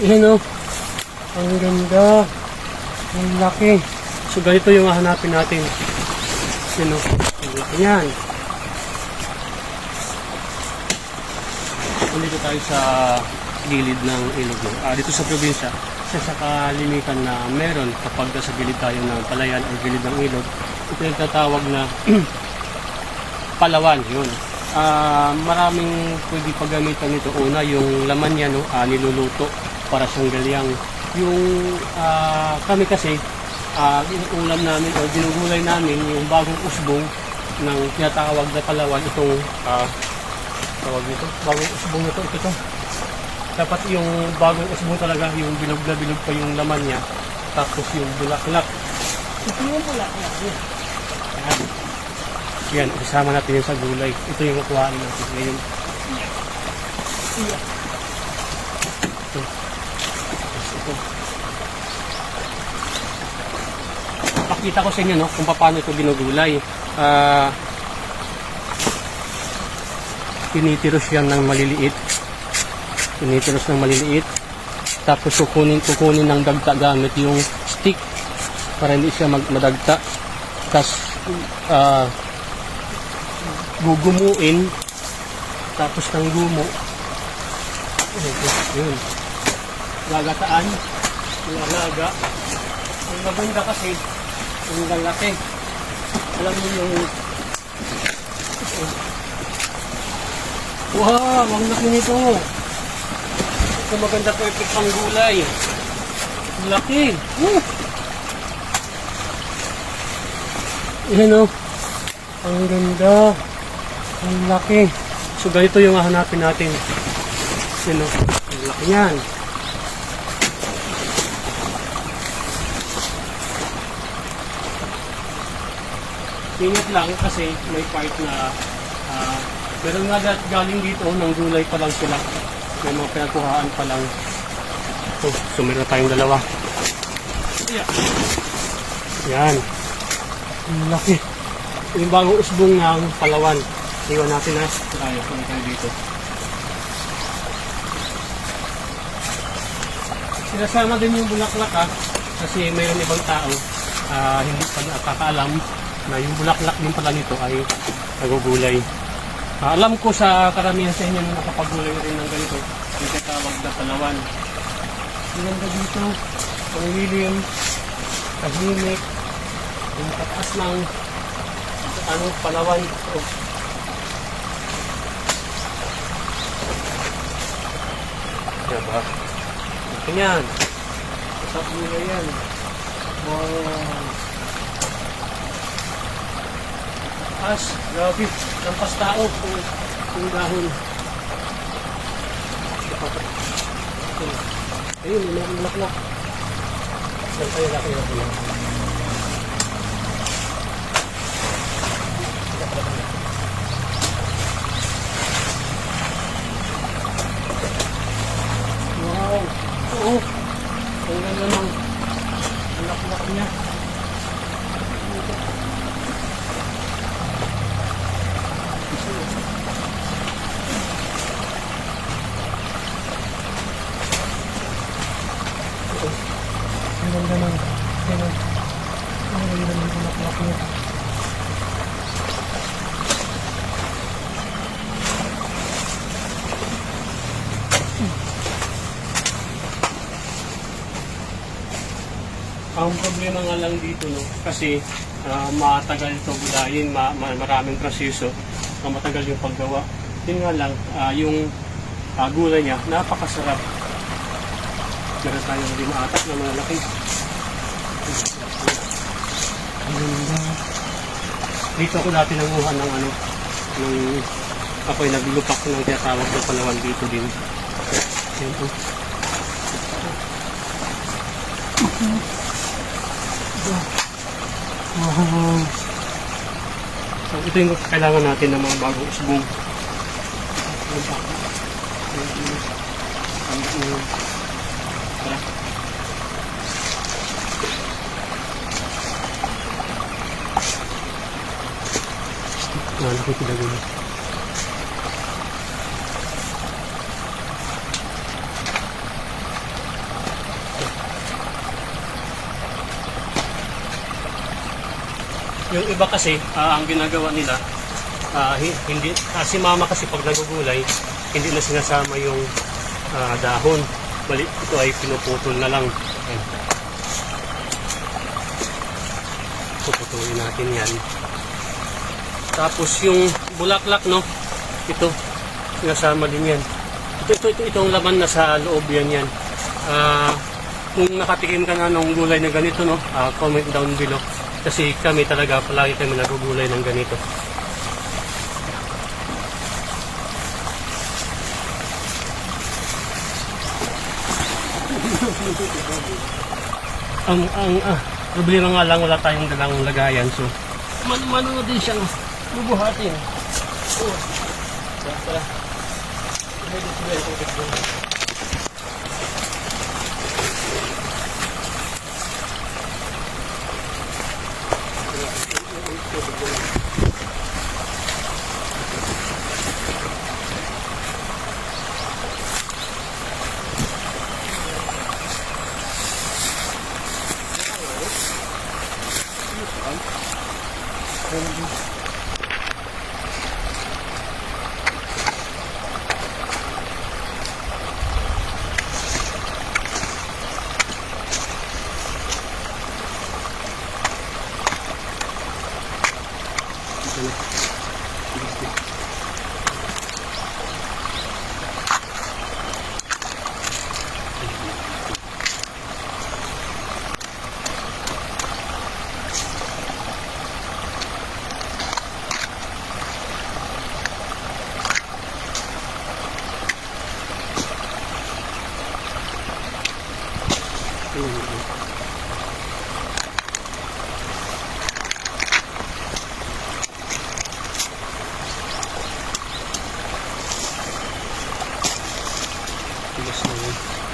Yan o. Ang ganda. Ang laki. So ganito yung hahanapin natin. Yan o. Ang laki yan. Dito tayo sa gilid ng ilog. Dito sa probinsya, sa kalimitan na meron kapag sa gilid tayo ng palayan o gilid ng ilog, ito yung tatawag na palawan. Yun. Maraming pwede paggamitan nito. Una, yung laman niya, no, niluluto para siyang galyang. Yung kami kasi, ulam namin o dinugulay namin yung bagong usbong ng tinatawag na palawan. Itong tawag nito, bagong usbong nito, ito. Dapat yung bagong usbong talaga, yung bilog na bilog pa yung laman niya. Tapos yung bulaklak. Ito yung bulaklak niya. Yan, isama natin yung sa gulay. Ito yung kukuhaan natin ngayon. Ito. Pakita ko sa inyo, no, kung paano ito ginugulay. Tinitiros yan ng maliliit. Tinitiros ng maliliit. Tapos kukunin ng dagta gamit yung stick para hindi siya madagta. Tapos gugumuin. Tapos ng gumo. Yun. Gagataan. Lalaga. Ang maganda kasi ang lalaki. Alam mo yung wow, ang laki nito. Ito maganda po ipit pang gulay. Ang laki. Yan o. Ang ganda. Ang laki. So ganito yung hahanapin natin. Yan o. Ang laki yan. Ingat lang kasi may part na meron nga galing dito ng gulay pa lang sila. May mga pinagkuhaan pa lang. So meron tayong dalawa. Yan. Ang laki. Yung bagong usbong ng palawan. Iwan natin ha. Tayo tayo dito. Sinasama din yung bulaklak ha. Kasi mayroon ibang tao hindi pa nakakaalam na yung bulaklak din pala nito ay nagugulay. Alam ko sa karamihan sa inyo na nakapagulay rin ng ganito, yung tatawag na palawan. Ang ganda dito, ang lilim, tahimik, yung pataas ng palawan. Diba? Ganyan. Masap gulay yan. Wow. As, grabe, lampas tao kung dahon. Ayun, may mga bulaklak. Saan tayo laki na pula? Wow! Oo! Ang ganda ng bulaklak niya. Ang ganda ng bulaklak niya. Ang problema nga lang dito, no, kasi matagal ito gulayin, maraming proseso, matagal yung paggawa. Yun nga lang, yung gulay niya, napakasarap. Meron tayong dimaatak na malalaki. Dito ako dati nanguha ng ako'y naglupak ng tinatawag ng palawan dito din. Yan po. Wow. So ito yung kailangan natin ng mga bagong usbong. Malaki talaga yun. Yung iba kasi, ang ginagawa nila, hindi, si mama kasi pag nagugulay, hindi na sinasama yung dahon. Bali, ito ay pinuputol na lang. Ayan. Puputulin natin yan. Tapos yung bulaklak, no? Ito, sinasama din yan. Itong laman na sa loob yan. Kung nakatikim ka na ng gulay na ganito, no? Comment down below. Kasi kami talaga, palagi kami nagugulay ng ganito. Ang problema nga lang, wala tayong dalang lagayan. So, mano din siyang bubuhatin. Oh. Tara. Tigas na yun.